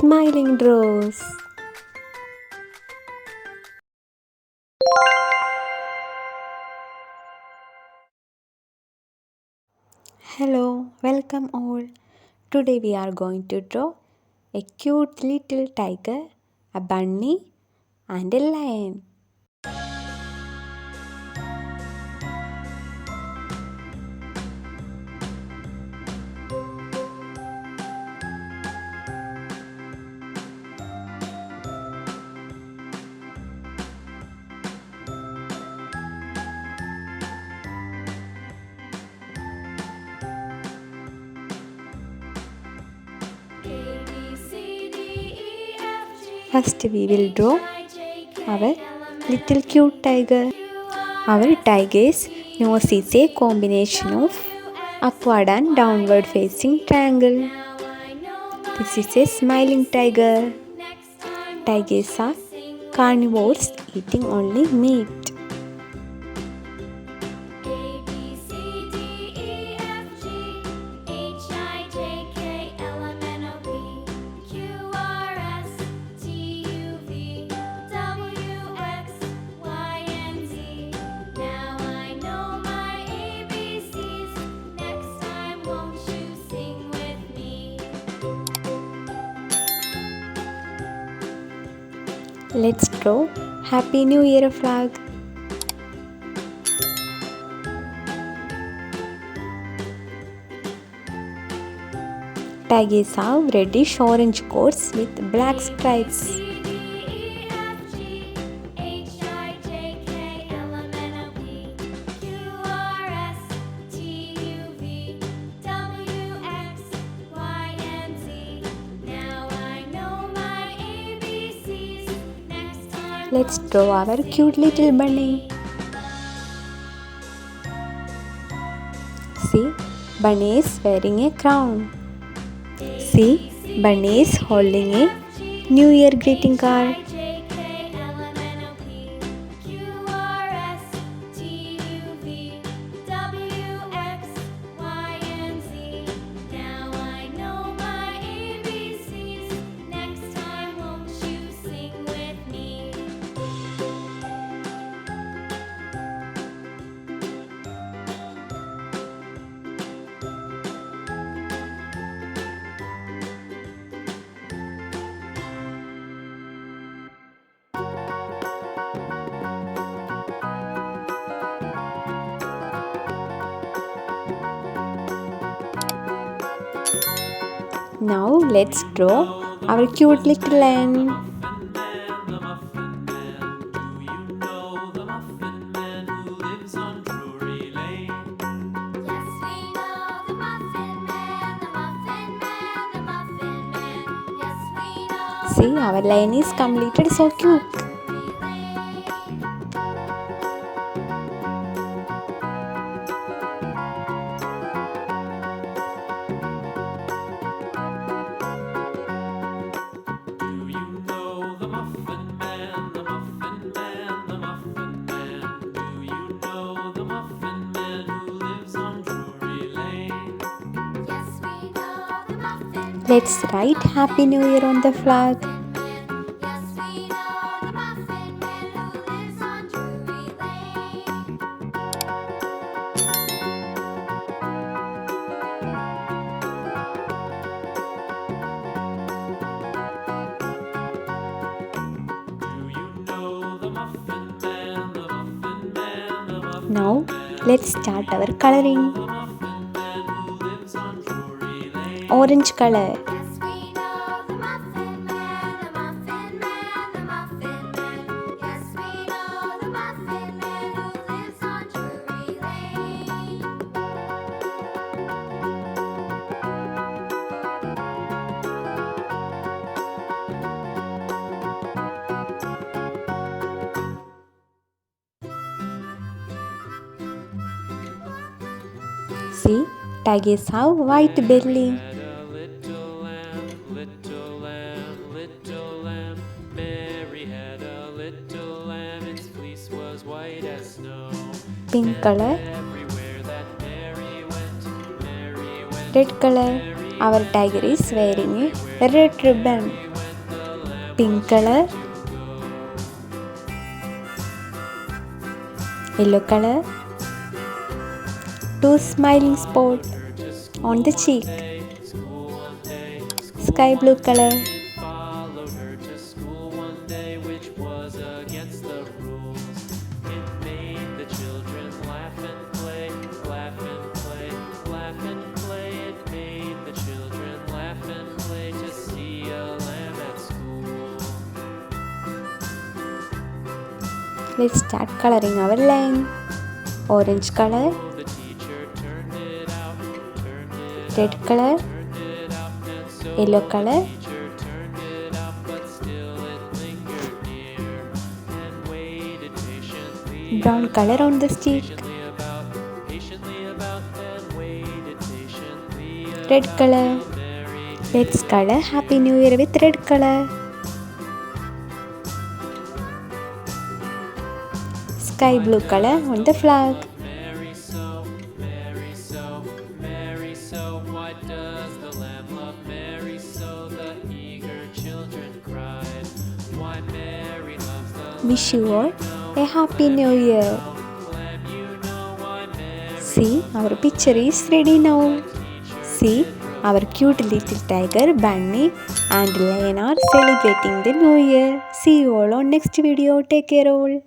smiling draws. Hello, welcome all. Today we are going to draw a cute little tiger, a bunny, and a lion. First we will draw our little cute tiger. Our tiger's nose is a combination of upward and downward facing triangle. This is a smiling tiger. Tigers are carnivores eating only meat. Let's draw Happy New Year flag. Tigers have reddish orange coats with black stripes. Let's draw our cute little bunny. See, bunny is wearing a crown. See, bunny is holding a New Year greeting card. Now let's draw our cute little lion. See, our lion is completed, so cute. Let's write Happy New Year on the flag. Now let's start our coloring. Orange color. See, tigers have white belly. Pink color. Red color. Our tiger is wearing a red ribbon. pink color, yellow color, 2 smiling spots on the cheek, sky blue color, let's start coloring our line. Orange color, red color, yellow color, brown color on the stick, red color. Let's color Happy New Year with red color. Sky blue color on the flag. Wish you all a Happy New Year. See, our picture is ready now. See, our cute little tiger, bunny and lion are celebrating the New Year. See you all on next video. Take care all.